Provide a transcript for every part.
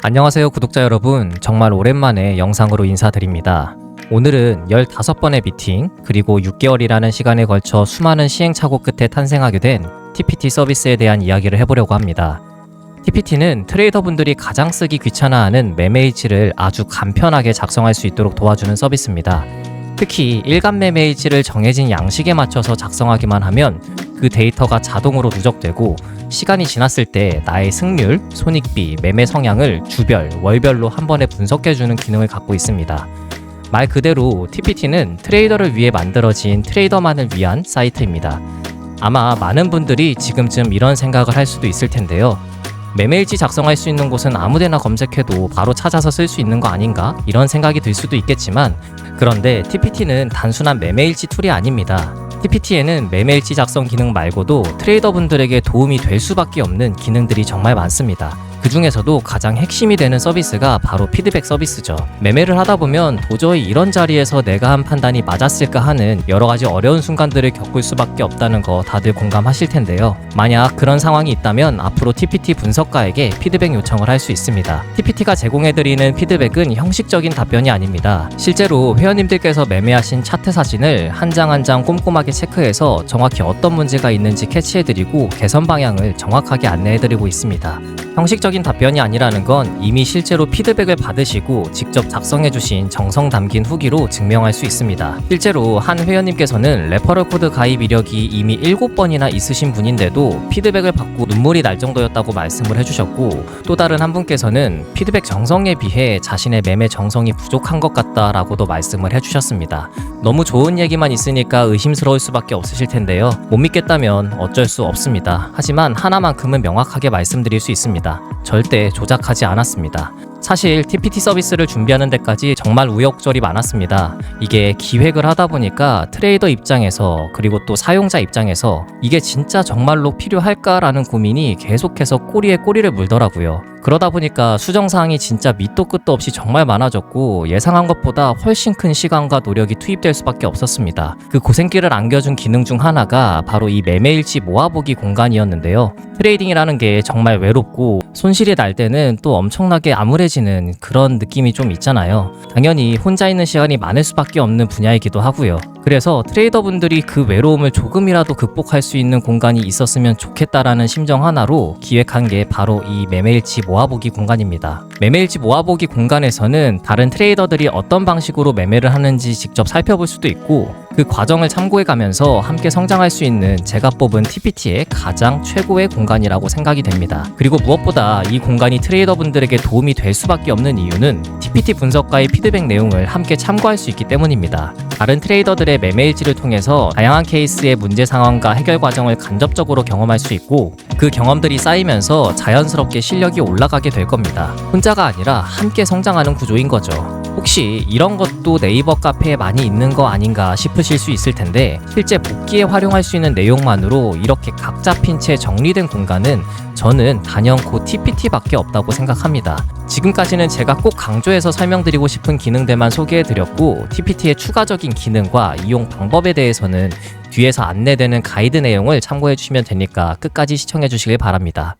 안녕하세요 구독자 여러분, 정말 오랜만에 영상으로 인사드립니다. 오늘은 15번의 미팅 그리고 6개월이라는 시간에 걸쳐 수많은 시행착오 끝에 탄생하게 된 TPT 서비스에 대한 이야기를 해보려고 합니다. TPT는 트레이더분들이 가장 쓰기 귀찮아하는 매매일지를 아주 간편하게 작성할 수 있도록 도와주는 서비스입니다. 특히 일간 매매일지를 정해진 양식에 맞춰서 작성하기만 하면 그 데이터가 자동으로 누적되고 시간이 지났을 때 나의 승률, 손익비, 매매 성향을 주별, 월별로 한 번에 분석해주는 기능을 갖고 있습니다. 말 그대로 TPT는 트레이더를 위해 만들어진 트레이더만을 위한 사이트입니다. 아마 많은 분들이 지금쯤 이런 생각을 할 수도 있을 텐데요. 매매일지 작성할 수 있는 곳은 아무데나 검색해도 바로 찾아서 쓸 수 있는 거 아닌가? 이런 생각이 들 수도 있겠지만, 그런데 TPT는 단순한 매매일지 툴이 아닙니다. TPT에는 매매일지 작성 기능 말고도 트레이더분들에게 도움이 될 수밖에 없는 기능들이 정말 많습니다. 그 중에서도 가장 핵심이 되는 서비스가 바로 피드백 서비스죠. 매매를 하다 보면 도저히 이런 자리에서 내가 한 판단이 맞았을까 하는 여러 가지 어려운 순간들을 겪을 수밖에 없다는 거 다들 공감하실 텐데요. 만약 그런 상황이 있다면 앞으로 TPT 분석가에게 피드백 요청을 할 수 있습니다. TPT가 제공해드리는 피드백은 형식적인 답변이 아닙니다. 실제로 회원님들께서 매매하신 차트 사진을 한 장 한 장 꼼꼼하게 체크해서 정확히 어떤 문제가 있는지 캐치해드리고 개선 방향을 정확하게 안내해드리고 있습니다. 형식적인 답변이 아니라는 건 이미 실제로 피드백을 받으시고 직접 작성해주신 정성 담긴 후기로 증명할 수 있습니다. 실제로 한 회원님께서는 레퍼럴 코드 가입 이력이 이미 7번이나 있으신 분인데도 피드백을 받고 눈물이 날 정도였다고 말씀을 해주셨고, 또 다른 한 분께서는 피드백 정성에 비해 자신의 매매 정성이 부족한 것 같다라고도 말씀을 해주셨습니다. 너무 좋은 얘기만 있으니까 의심스러울 수밖에 없으실 텐데요. 못 믿겠다면 어쩔 수 없습니다. 하지만 하나만큼은 명확하게 말씀드릴 수 있습니다. 절대 조작하지 않았습니다. 사실 TPT 서비스를 준비하는 데까지 정말 우여곡절이 많았습니다. 이게 기획을 하다 보니까 트레이더 입장에서 그리고 또 사용자 입장에서 이게 진짜 정말로 필요할까라는 고민이 계속해서 꼬리에 꼬리를 물더라고요. 그러다 보니까 수정사항이 진짜 밑도 끝도 없이 정말 많아졌고 예상한 것보다 훨씬 큰 시간과 노력이 투입될 수밖에 없었습니다. 그 고생길을 안겨준 기능 중 하나가 바로 이 매매일지 모아보기 공간이었는데요. 트레이딩이라는 게 정말 외롭고 손실이 날 때는 또 엄청나게 암울해지는 그런 느낌이 좀 있잖아요. 당연히 혼자 있는 시간이 많을 수밖에 없는 분야이기도 하고요. 그래서 트레이더분들이 그 외로움을 조금이라도 극복할 수 있는 공간이 있었으면 좋겠다라는 심정 하나로 기획한 게 바로 이 매매일지 모아보기 공간입니다. 매매일지 모아보기 공간에서는 다른 트레이더들이 어떤 방식으로 매매를 하는지 직접 살펴볼 수도 있고, 그 과정을 참고해가면서 함께 성장할 수 있는 제가 뽑은 TPT의 가장 최고의 공간이라고 생각이 됩니다. 그리고 무엇보다 이 공간이 트레이더분들에게 도움이 될 수밖에 없는 이유는 TPT 분석가의 피드백 내용을 함께 참고할 수 있기 때문입니다. 다른 트레이더들의 매매일지를 통해서 다양한 케이스의 문제 상황과 해결 과정을 간접적으로 경험할 수 있고, 그 경험들이 쌓이면서 자연스럽게 실력이 올라가게 될 겁니다. 혼자가 아니라 함께 성장하는 구조인 거죠. 혹시 이런 것도 네이버 카페에 많이 있는 거 아닌가 싶으실 수 있을 텐데, 실제 복기에 활용할 수 있는 내용만으로 이렇게 각 잡힌 채 정리된 공간은 저는 단연코 TPT밖에 없다고 생각합니다. 지금까지는 제가 꼭 강조해서 설명드리고 싶은 기능들만 소개해드렸고, TPT의 추가적인 기능과 이용 방법에 대해서는 뒤에서 안내되는 가이드 내용을 참고해주시면 되니까 끝까지 시청해주시길 바랍니다.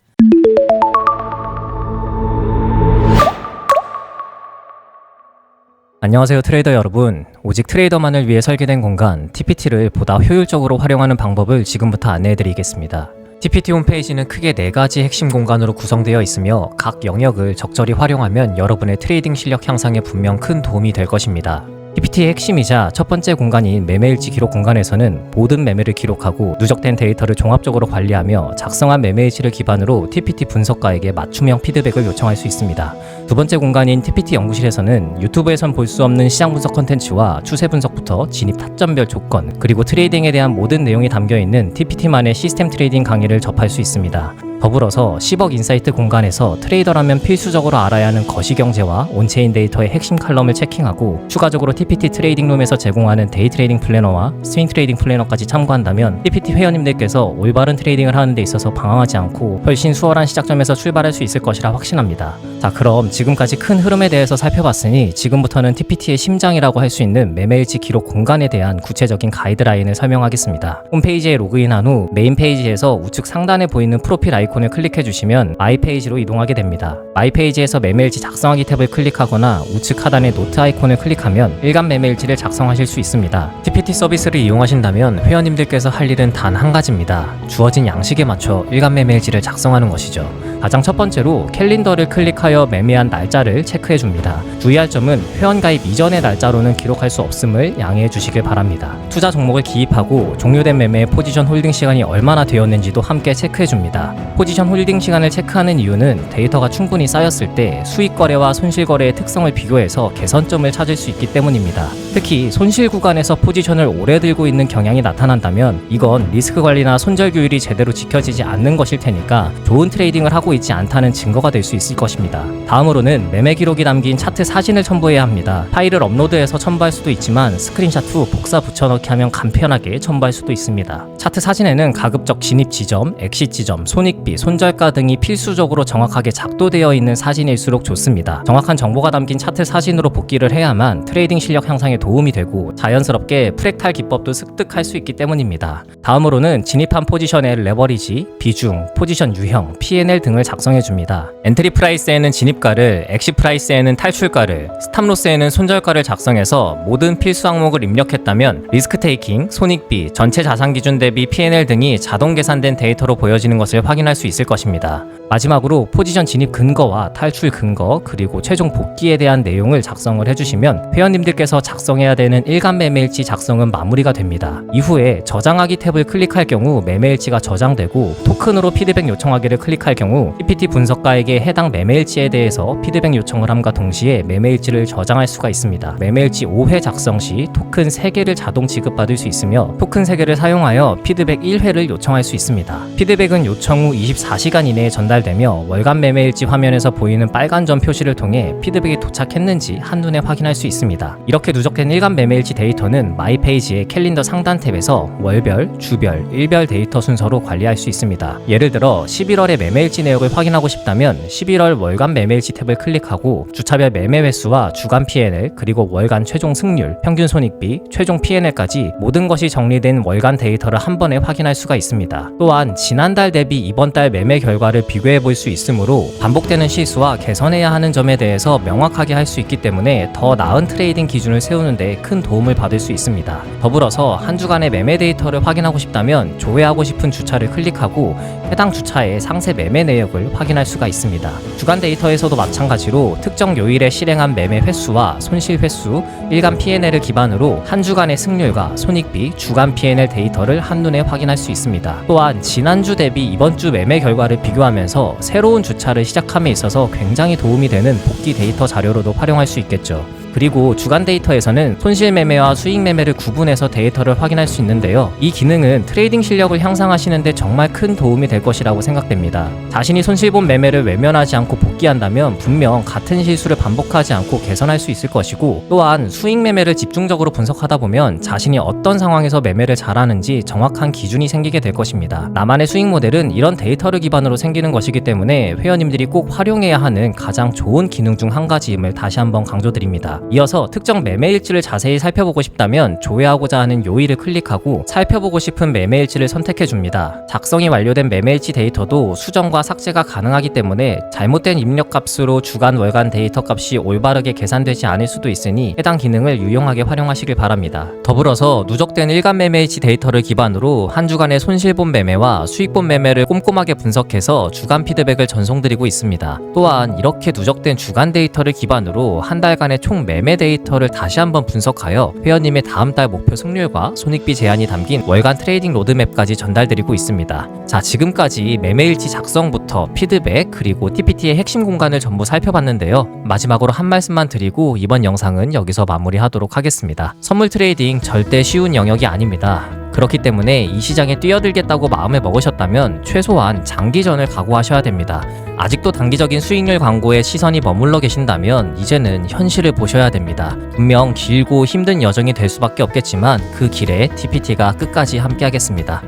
안녕하세요 트레이더 여러분. 오직 트레이더만을 위해 설계된 공간 TPT를 보다 효율적으로 활용하는 방법을 지금부터 안내해드리겠습니다. TPT 홈페이지는 크게 4가지 핵심 공간으로 구성되어 있으며 각 영역을 적절히 활용하면 여러분의 트레이딩 실력 향상에 분명 큰 도움이 될 것입니다. TPT의 핵심이자 첫 번째 공간인 매매일지 기록 공간에서는 모든 매매를 기록하고 누적된 데이터를 종합적으로 관리하며 작성한 매매일지를 기반으로 TPT 분석가에게 맞춤형 피드백을 요청할 수 있습니다. 두 번째 공간인 TPT 연구실에서는 유튜브에선 볼 수 없는 시장 분석 컨텐츠와 추세 분석부터 진입 타점별 조건, 그리고 트레이딩에 대한 모든 내용이 담겨있는 TPT만의 시스템 트레이딩 강의를 접할 수 있습니다. 더불어서 10억 인사이트 공간에서 트레이더라면 필수적으로 알아야 하는 거시경제와 온체인 데이터의 핵심 칼럼을 체킹하고, 추가적으로 TPT 트레이딩룸에서 제공하는 데이 트레이딩 플래너와 스윙 트레이딩 플래너까지 참고한다면 TPT 회원님들께서 올바른 트레이딩을 하는 데 있어서 방황하지 않고 훨씬 수월한 시작점에서 출발할 수 있을 것이라 확신합니다. 자, 그럼 지금까지 큰 흐름에 대해서 살펴봤으니 지금부터는 TPT의 심장이라고 할 수 있는 매매일치 기록 공간에 대한 구체적인 가이드라인을 설명하겠습니다. 홈페이지에 로그인한 후 메인 페이지에서 우측 상단에 보이는 프로필 아이콘을 클릭해 주시면 마이 페이지로 이동하게 됩니다. 마이 페이지에서 매매일치 작성하기 탭을 클릭하거나 우측 하단의 노트 아이콘을 클릭하면 일간 매매일치를 작성하실 수 있습니다. TPT 서비스를 이용하신다면 회원님들께서 할 일은 단 한 가지입니다. 주어진 양식에 맞춰 일간 매매일지를 작성하는 것이죠. 가장 첫 번째로 캘린더를 클릭하여 매매한 날짜를 체크해 줍니다. 주의할 점은 회원가입 이전의 날짜로는 기록할 수 없음을 양해해 주시길 바랍니다. 투자 종목을 기입하고 종료된 매매의 포지션 홀딩 시간이 얼마나 되었는지도 함께 체크해 줍니다. 포지션 홀딩 시간을 체크하는 이유는 데이터가 충분히 쌓였을 때 수익 거래와 손실 거래의 특성을 비교해서 개선점을 찾을 수 있기 때문입니다. 특히 손실 구간에서 포지션을 오래 들고 있는 경향이 나타난다면 이건 리스크 관리나 손절 규율이 제대로 지켜지지 않는 것일 테니까 좋은 트레이딩을 하고 있지 않다는 증거가 될 수 있을 것입니다. 다음으로는 매매 기록이 담긴 차트 사진을 첨부해야 합니다. 파일을 업로드해서 첨부할 수도 있지만 스크린샷 후 복사 붙여넣기 하면 간편하게 첨부할 수도 있습니다. 차트 사진에는 가급적 진입 지점, 엑싯 지점, 손익비, 손절가 등이 필수적으로 정확하게 작도되어 있는 사진일수록 좋습니다. 정확한 정보가 담긴 차트 사진으로 복기를 해야만 트레이딩 실력 향상에 도움이 되고 자연스럽게 프랙탈 기법도 습득할 수 있기 때문입니다. 다음으로는 진입한 포지션의 레버리지, 비중, 포지션 유형, P&L 등을 작성해 줍니다. 엔트리 프라이스에는 진입가를, 엑시 프라이스에는 탈출가를, 스탑로스에는 손절가를 작성해서 모든 필수 항목을 입력했다면 리스크 테이킹, 손익비, 전체 자산 기준 대비 P&L 등이 자동 계산된 데이터로 보여지는 것을 확인할 수 있을 것입니다. 마지막으로 포지션 진입 근거와 탈출 근거 그리고 최종 복귀에 대한 내용을 작성을 해주시면 회원님들께서 작성해야 되는 일간 매매일치 작성은 마무리가 됩니다. 이후에 저장하기 탭을 클릭할 경우 매매일치가 저장되고 토큰으로 피드백 요청하기를 클릭할 경우 TPT 분석가에게 해당 매매일치에 대해서 피드백 요청을 함과 동시에 매매일치를 저장할 수가 있습니다. 매매일치 5회 작성 시 토큰 3개를 자동 지급받을 수 있으며 토큰 3개를 사용하여 피드백 1회를 요청할 수 있습니다. 피드백은 요청 후 24시간 이내에 전달되며 월간 매매일치 화면에서 보이는 빨간 점 표시를 통해 피드백이 도착했는지 한눈에 확인할 수 있습니다. 이렇게 누적된 일간 매매일치 데이터는 마이 페이지의 캘린더 상단 탭에서 월별, 주별, 일별 데이터 순서로 관리할 수 있습니다. 예를 들어 11월의 매매일치 내역을 확인하고 싶다면 11월 월간 매매일치 탭을 클릭하고 주차별 매매 횟수와 주간 P&L 그리고 월간 최종 승률, 평균 손익비, 최종 P&L까지 모든 것이 정리된 월간 데이터를 한 번에 확인할 수가 있습니다. 또한 지난달 대비 이번 달 매매 결과를 비교해 볼 수 있으므로 반복되는 실수와 개선해야 하는 점에 대해서 명확하게 할 수 있기 때문에 더 나은 트레이딩 기준을 세우는 데 큰 도움을 받을 수 있습니다. 더불어서 한 주간의 매매 데이터를 확인하고 싶다면 조회하고 싶은 주차를 클릭하고 해당 주차의 상세 매매 내역을 확인할 수가 있습니다. 주간 데이터에서도 마찬가지로 특정 요일에 실행한 매매 횟수와 손실 횟수, 일간 P&L을 기반으로 한 주간의 승률과 손익비, 주간 P&L 데이터를 한눈에 확인할 수 있습니다. 또한 지난주 대비 이번 주 매매 결과를 비교하면서 새로운 주차를 시작함에 있어서 굉장히 도움이 되는 복귀 데이터 자료로도 활용할 수 있겠죠. 그리고 주간 데이터에서는 손실 매매와 수익 매매를 구분해서 데이터를 확인할 수 있는데요. 이 기능은 트레이딩 실력을 향상하시는데 정말 큰 도움이 될 것이라고 생각됩니다. 자신이 손실본 매매를 외면하지 않고 복귀한다면 분명 같은 실수를 반복하지 않고 개선할 수 있을 것이고 또한 수익 매매를 집중적으로 분석하다 보면 자신이 어떤 상황에서 매매를 잘하는지 정확한 기준이 생기게 될 것입니다. 나만의 수익 모델은 이런 데이터를 기반으로 생기는 것이기 때문에 회원님들이 꼭 활용해야 하는 가장 좋은 기능 중 한 가지임을 다시 한번 강조드립니다. 이어서 특정 매매일지를 자세히 살펴보고 싶다면 조회하고자 하는 요일을 클릭하고 살펴보고 싶은 매매일지를 선택해 줍니다. 작성이 완료된 매매일지 데이터도 수정과 삭제가 가능하기 때문에 잘못된 입력 값으로 주간 월간 데이터 값이 올바르게 계산되지 않을 수도 있으니 해당 기능을 유용하게 활용하시길 바랍니다. 더불어서 누적된 일간 매매일지 데이터를 기반으로 한 주간의 손실본 매매와 수익본 매매를 꼼꼼하게 분석해서 주간 피드백을 전송드리고 있습니다. 또한 이렇게 누적된 주간 데이터를 기반으로 한 달간의 총 매매 데이터를 다시 한번 분석하여 회원님의 다음 달 목표 승률과 손익비 제한이 담긴 월간 트레이딩 로드맵까지 전달드리고 있습니다. 자, 지금까지 매매일지 작성부터 피드백 그리고 TPT의 핵심 공간을 전부 살펴봤는데요. 마지막으로 한 말씀만 드리고 이번 영상은 여기서 마무리하도록 하겠습니다. 선물 트레이딩 절대 쉬운 영역이 아닙니다. 그렇기 때문에 이 시장에 뛰어들겠다고 마음을 먹으셨다면 최소한 장기전을 각오하셔야 됩니다. 아직도 단기적인 수익률 광고에 시선이 머물러 계신다면 이제는 현실을 보셔야 됩니다. 분명 길고 힘든 여정이 될 수밖에 없겠지만 그 길에 TPT가 끝까지 함께하겠습니다.